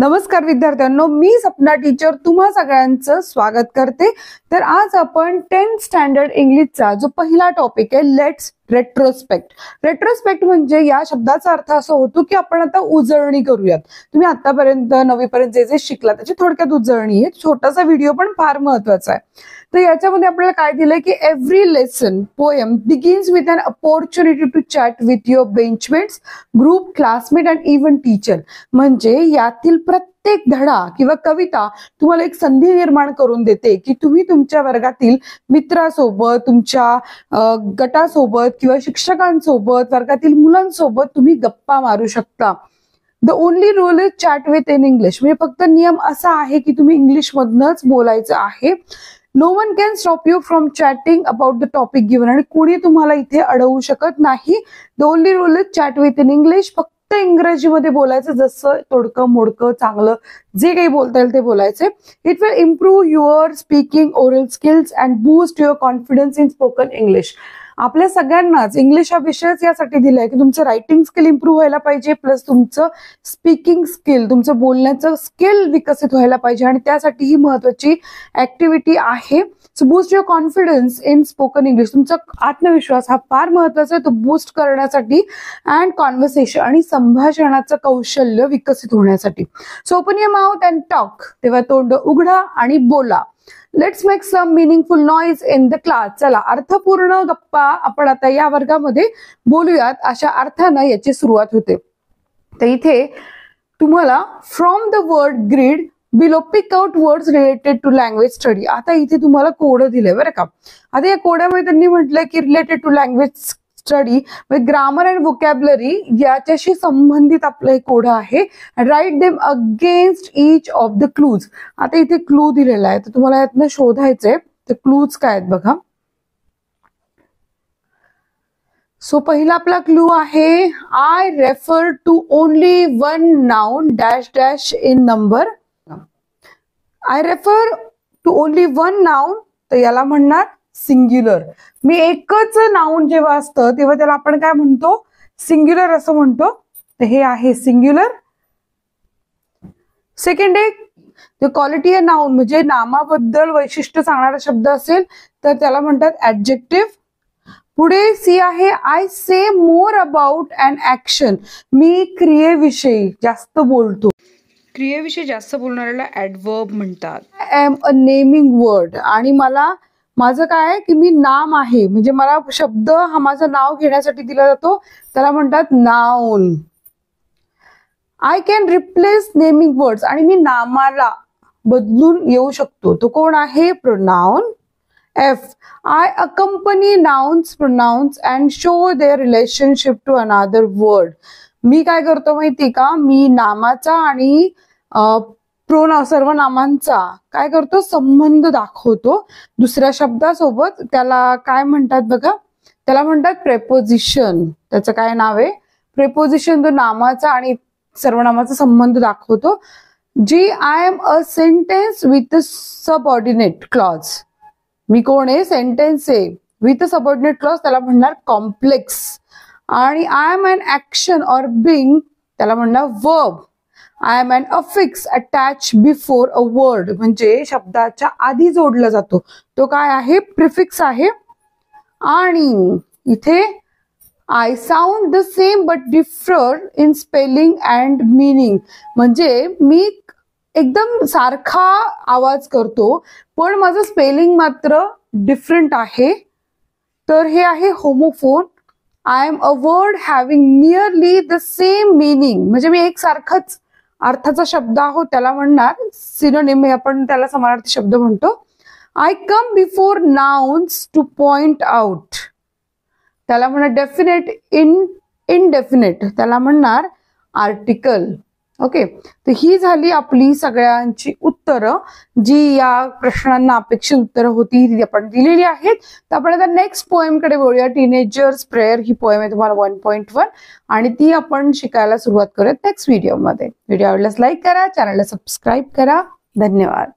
नमस्कार विद्यार्थ्यांनो, मी सपना टीचर तुम्हा सगळ्यांचं स्वागत करते। तर आज आपण 10th स्टँडर्ड इंग्लिशचा जो पहिला टॉपिक आहे लेट्स रेट्रोस्पेक्ट। रेट्रोस्पेक्ट म्हणजे या शब्दाचा अर्थ असा होतो की आपण आता उजळणी करूयात। तुम्ही आतापर्यंत 9वी पर्यंत जे जे शिकला त्याची थोडक्यात उजळणी आहे। छोटासा व्हिडिओ पण फार महत्त्वाचा आहे। तर याच्यामध्ये आपल्याला काय दिलंय की every lesson poem begins with an opportunity to chat with your benchmates, group, classmate and even teacher. म्हणजे यातील प्रत्येक धडा किंवा कविता तुम्हाला एक संधी निर्माण करून देते की तुम्ही तुमच्या वर्गातील मित्रासोबत, तुमच्या गटासोबत किंवा शिक्षकांसोबत, वर्गातील मुलांसोबत तुम्ही गप्पा मारू शकता। The only rule is chat with in English. म्हणजे फक्त नियम असा आहे की तुम्ही इंग्लिश मधनच बोलायचं आहे। No one can stop you from chatting about the topic given. आणि कोणी तुम्हाला इथे अडवू शकत नाही। The only rule is chat with in English. फक्त इंग्रजीमध्ये बोलायचं, जसं तोडकं मोडकं चांगलं जे काही बोलता येईल ते बोलायचे। It will improve your speaking, oral skills and boost your confidence in spoken English. आपल्या सगळ्यांनाच इंग्लिश हा विषयच यासाठी दिलाय की तुमचं रायटिंग स्किल इम्प्रूव्ह व्हायला पाहिजे, प्लस तुमचं स्पीकिंग स्किल, तुमचं बोलण्याचं स्किल विकसित व्हायला पाहिजे। आणि त्यासाठी ही महत्वाची ऍक्टिव्हिटी आहे। So boost your confidence in spoken English. तुमचा आत्मविश्वास हा फार महत्वाचा आहे, तो बूस्ट करण्यासाठी अँड कॉन्व्हर्सेशन आणि संभाषणाचं कौशल्य विकसित होण्यासाठी। So open your mouth and talk. तेव्हा तोंड उघडा आणि बोला। Let's make some meaningful noise in the class. चला, अर्थपूर्ण गप्पा आपण आता या वर्गामध्ये बोलूयात, अशा अर्थानं याची सुरुवात होते। तर इथे तुम्हाला from the word grid below pick out words related to language study. आता इथे तुम्हाला कोड दिले बरं का। आता या कोड्यामध्ये त्यांनी म्हटलंय की रिलेटेड टू लँग्वेज स्टडी म्हणजे ग्रामर अँड व्होकॅब्युलरी याच्याशी संबंधित आपलं हे कोड आहे। Write them against each of the clues. आता इथे क्लू दिलेला आहे, तर तुम्हाला यातनं शोधायचंय तर क्लूज काय आहेत बघा। सो पहिला आपला क्लू आहे I refer to only one noun dash dash in number. I refer to only one noun, तर याला म्हणणार सिंग्युलर। मी एकच नाउन जेव्हा असतं तेव्हा त्याला आपण काय म्हणतो, सिंग्युलर असं म्हणतो। तर हे आहे सिंग्युलर। सेकंड आहे क्वालिटी आहे नाउन, म्हणजे नामाबद्दल वैशिष्ट्य सांगणारा शब्द असेल तर त्याला म्हणतात ऍडजेक्टिव्ह। पुढे सी आहे I say more about an action. मी क्रियेविषयी जास्त बोलतो, क्रियेविषयी जास्त बोलणाऱ्याला ऍडवर्ब म्हणतात। I am a naming word, आणि माझं काय आहे की मी नाम आहे, म्हणजे मला शब्द हा माझं नाव घेण्यासाठी दिला जातो, त्याला म्हणतात noun. I can replace naming words, आणि मी नामाला बदलून येऊ शकतो, तो कोण आहे, pronoun. F I accompany nouns, pronouns and show their relationship to another word. मी काय करतो माहिती का, मी नामाचा आणि सर्वनामांचा काय करतो, संबंध दाखवतो दुसऱ्या शब्दासोबत। त्याला काय म्हणतात बघा, त्याला म्हणतात प्रेपोजिशन। त्याचं काय नाव आहे, प्रेपोजिशन। तो नामाचा आणि सर्वनामाचा संबंध दाखवतो। G I am a sentence with subordinate clause. मी कोण आहे, सेंटेन्स आहे विथ सबऑर्डिनेट क्लॉज, त्याला म्हणणार कॉम्प्लेक्स। आणि I am an action or being, त्याला म्हणणार verb. I am an affix attach before a word, म्हणजे शब्दाच्या आधी जोडला जातो, तो काय आहे, प्रिफिक्स आहे। आणि इथे I sound the same but differ in spelling and meaning, म्हणजे मी एकदम सारखा आवाज करतो पण माझं स्पेलिंग मात्र डिफरंट आहे, तर हे आहे homophone. I am a word having nearly the same meaning, म्हणजे मी एक सारखाच अर्थाचा शब्द आहोत, त्याला म्हणणार सिनोनिम, आपण त्याला समानार्थी शब्द म्हणतो। I come before nouns two point out, त्याला म्हणणार डेफिनेट इनडेफिनेट, त्याला म्हणणार आर्टिकल। ओके, तर ही झाली आपली सगळ्यांची उत्तरं, जी या प्रश्नांना अपेक्षित उत्तरं होती ती आपण दिलेली आहेत। तर आपण आता नेक्स्ट पोएम कडे बोलूया। टीनेजर्स प्रेयर ही पोएम आहे तुम्हाला 1.1 आणि ती आपण शिकायला सुरुवात करूयात नेक्स्ट व्हिडिओमध्ये। व्हिडिओ आवडल्यास लाईक करा, चॅनलला सबस्क्राईब करा। धन्यवाद।